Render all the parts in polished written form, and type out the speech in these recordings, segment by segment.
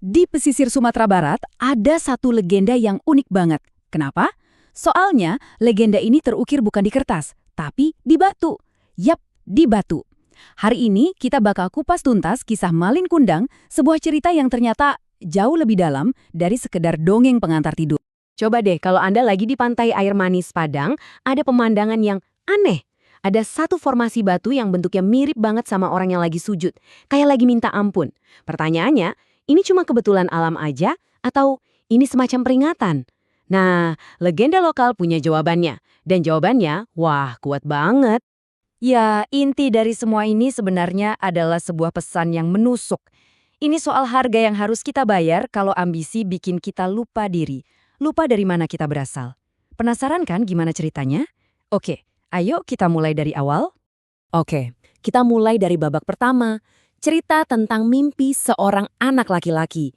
Di pesisir Sumatera Barat ada satu legenda yang unik banget. Kenapa? Soalnya legenda ini terukir bukan di kertas, tapi di batu. Yap, di batu. Hari ini kita bakal kupas tuntas kisah Malin Kundang, sebuah cerita yang ternyata jauh lebih dalam dari sekedar dongeng pengantar tidur. Coba deh, kalau Anda lagi di pantai air manis Padang, ada pemandangan yang aneh. Ada satu formasi batu yang bentuknya mirip banget sama orang yang lagi sujud, kayak lagi minta ampun. Pertanyaannya, ini cuma kebetulan alam aja atau ini semacam peringatan? Nah, legenda lokal punya jawabannya. Dan jawabannya, wah kuat banget. Ya, inti dari semua ini sebenarnya adalah sebuah pesan yang menusuk. Ini soal harga yang harus kita bayar kalau ambisi bikin kita lupa diri. Lupa dari mana kita berasal. Penasaran kan gimana ceritanya? Oke, ayo kita mulai dari awal. Oke, kita mulai dari babak pertama. Cerita tentang mimpi seorang anak laki-laki.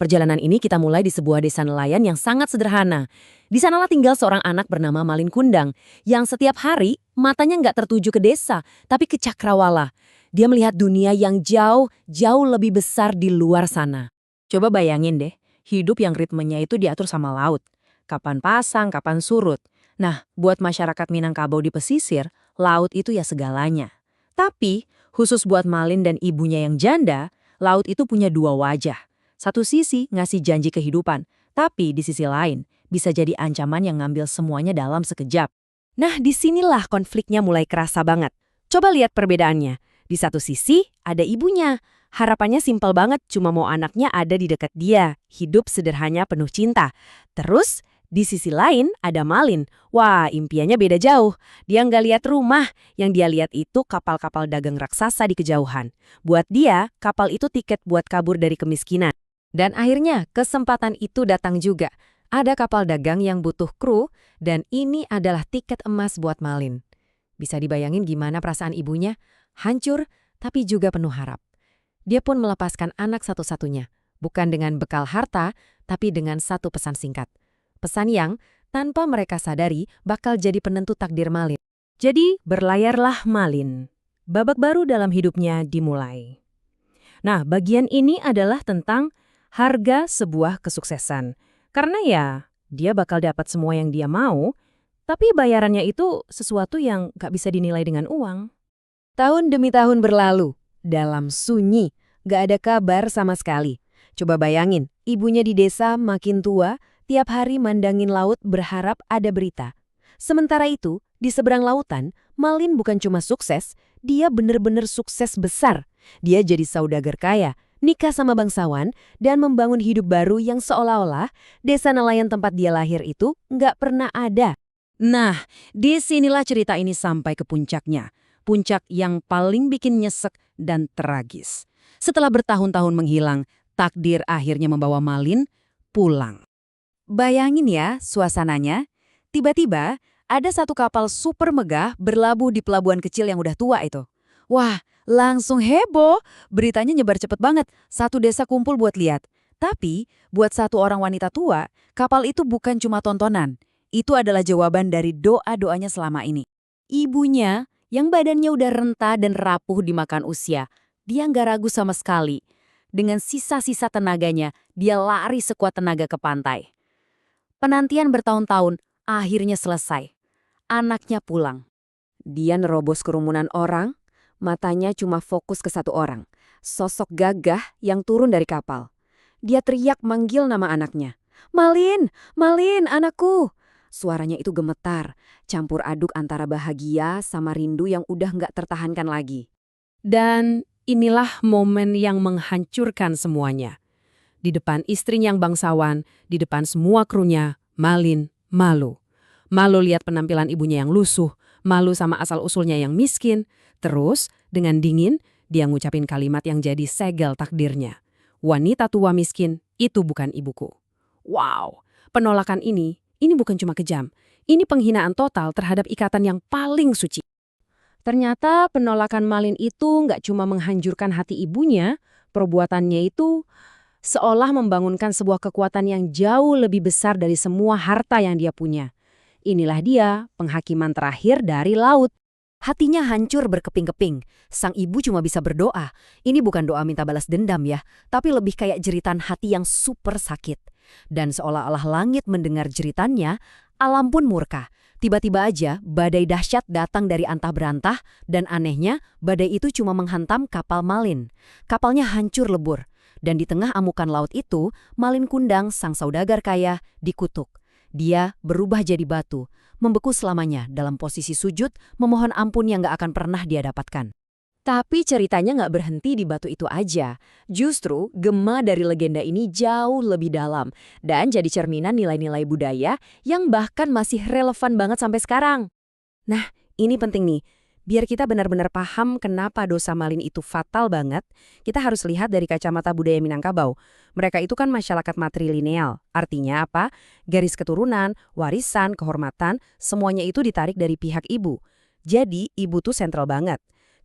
Perjalanan ini kita mulai di sebuah desa nelayan yang sangat sederhana. Di sanalah tinggal seorang anak bernama Malin Kundang, yang setiap hari matanya nggak tertuju ke desa, tapi ke cakrawala. Dia melihat dunia yang jauh, jauh lebih besar di luar sana. Coba bayangin deh, hidup yang ritmenya itu diatur sama laut. Kapan pasang, kapan surut. Nah, buat masyarakat Minangkabau di pesisir, laut itu ya segalanya. Tapi, khusus buat Malin dan ibunya yang janda, laut itu punya dua wajah. Satu sisi ngasih janji kehidupan, tapi di sisi lain bisa jadi ancaman yang ngambil semuanya dalam sekejap. Nah, disinilah konfliknya mulai kerasa banget. Coba lihat perbedaannya. Di satu sisi, ada ibunya. Harapannya simpel banget, cuma mau anaknya ada di dekat dia. Hidup sederhana penuh cinta. Terus, di sisi lain ada Malin. Wah, impiannya beda jauh. Dia nggak lihat rumah. Yang dia lihat itu kapal-kapal dagang raksasa di kejauhan. Buat dia, kapal itu tiket buat kabur dari kemiskinan. Dan akhirnya kesempatan itu datang juga. Ada kapal dagang yang butuh kru, dan ini adalah tiket emas buat Malin. Bisa dibayangin gimana perasaan ibunya? Hancur, tapi juga penuh harap. Dia pun melepaskan anak satu-satunya, bukan dengan bekal harta, tapi dengan satu pesan singkat. Pesan yang, tanpa mereka sadari, bakal jadi penentu takdir Malin. Jadi, berlayarlah Malin. Babak baru dalam hidupnya dimulai. Nah, bagian ini adalah tentang harga sebuah kesuksesan. Karena ya, dia bakal dapat semua yang dia mau, tapi bayarannya itu sesuatu yang gak bisa dinilai dengan uang. Tahun demi tahun berlalu, dalam sunyi, gak ada kabar sama sekali. Coba bayangin, ibunya di desa makin tua, tiap hari mandangin laut berharap ada berita. Sementara itu, di seberang lautan, Malin bukan cuma sukses, dia bener-bener sukses besar. Dia jadi saudagar kaya, nikah sama bangsawan, dan membangun hidup baru yang seolah-olah desa nelayan tempat dia lahir itu nggak pernah ada. Nah, disinilah cerita ini sampai ke puncaknya. Puncak yang paling bikin nyesek dan tragis. Setelah bertahun-tahun menghilang, takdir akhirnya membawa Malin pulang. Bayangin ya suasananya, tiba-tiba ada satu kapal super megah berlabuh di pelabuhan kecil yang udah tua itu. Wah, langsung heboh, beritanya nyebar cepet banget, satu desa kumpul buat lihat. Tapi, buat satu orang wanita tua, kapal itu bukan cuma tontonan. Itu adalah jawaban dari doa-doanya selama ini. Ibunya, yang badannya udah renta dan rapuh dimakan usia, dia nggak ragu sama sekali. Dengan sisa-sisa tenaganya, dia lari sekuat tenaga ke pantai. Penantian bertahun-tahun akhirnya selesai. Anaknya pulang. Dia nerobos kerumunan orang, matanya cuma fokus ke satu orang, sosok gagah yang turun dari kapal. Dia teriak manggil nama anaknya. "Malin, Malin, anakku!" Suaranya itu gemetar, campur aduk antara bahagia sama rindu yang udah nggak tertahankan lagi. Dan inilah momen yang menghancurkan semuanya. Di depan istrinya yang bangsawan, di depan semua krunya, Malin malu. Malu lihat penampilan ibunya yang lusuh, malu sama asal-usulnya yang miskin. Terus, dengan dingin, dia ngucapin kalimat yang jadi segel takdirnya. Wanita tua miskin, itu bukan ibuku. Wow, penolakan ini bukan cuma kejam. Ini penghinaan total terhadap ikatan yang paling suci. Ternyata penolakan Malin itu nggak cuma menghancurkan hati ibunya, perbuatannya itu seolah membangunkan sebuah kekuatan yang jauh lebih besar dari semua harta yang dia punya. Inilah dia, penghakiman terakhir dari laut. Hatinya hancur berkeping-keping. Sang ibu cuma bisa berdoa. Ini bukan doa minta balas dendam ya, tapi lebih kayak jeritan hati yang super sakit. Dan seolah-olah langit mendengar jeritannya, alam pun murka. Tiba-tiba aja badai dahsyat datang dari antah berantah, dan anehnya badai itu cuma menghantam kapal Malin. Kapalnya hancur lebur. Dan di tengah amukan laut itu, Malin Kundang, sang saudagar kaya, dikutuk. Dia berubah jadi batu, membeku selamanya dalam posisi sujud, memohon ampun yang gak akan pernah dia dapatkan. Tapi ceritanya nggak berhenti di batu itu aja. Justru, gema dari legenda ini jauh lebih dalam dan jadi cerminan nilai-nilai budaya yang bahkan masih relevan banget sampai sekarang. Nah, ini penting nih. Biar kita benar-benar paham kenapa dosa Malin itu fatal banget, kita harus lihat dari kacamata budaya Minangkabau. Mereka itu kan masyarakat matrilineal. Artinya apa? Garis keturunan, warisan, kehormatan, semuanya itu ditarik dari pihak ibu. Jadi, ibu tuh sentral banget.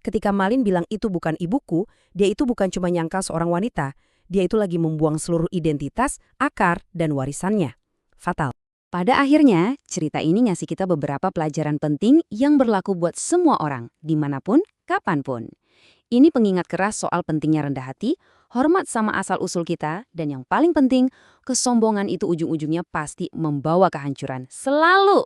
Ketika Malin bilang itu bukan ibuku, dia itu bukan cuma nyangka seorang wanita. Dia itu lagi membuang seluruh identitas, akar, dan warisannya. Fatal. Pada akhirnya, cerita ini ngasih kita beberapa pelajaran penting yang berlaku buat semua orang, dimanapun, kapanpun. Ini pengingat keras soal pentingnya rendah hati, hormat sama asal-usul kita, dan yang paling penting, kesombongan itu ujung-ujungnya pasti membawa kehancuran. Selalu!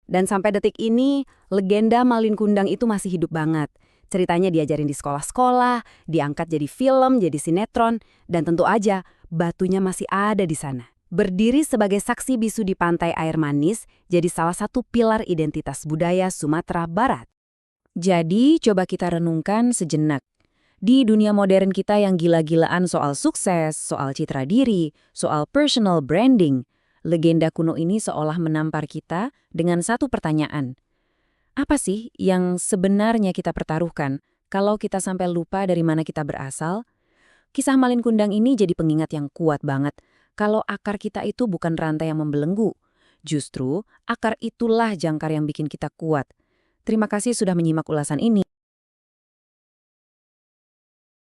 Dan sampai detik ini, legenda Malin Kundang itu masih hidup banget. Ceritanya diajarin di sekolah-sekolah, diangkat jadi film, jadi sinetron, dan tentu aja batunya masih ada di sana. Berdiri sebagai saksi bisu di pantai air manis, jadi salah satu pilar identitas budaya Sumatera Barat. Jadi, coba kita renungkan sejenak. Di dunia modern kita yang gila-gilaan soal sukses, soal citra diri, soal personal branding, legenda kuno ini seolah menampar kita dengan satu pertanyaan. Apa sih yang sebenarnya kita pertaruhkan kalau kita sampai lupa dari mana kita berasal? Kisah Malin Kundang ini jadi pengingat yang kuat banget. Kalau akar kita itu bukan rantai yang membelenggu. Justru, akar itulah jangkar yang bikin kita kuat. Terima kasih sudah menyimak ulasan ini.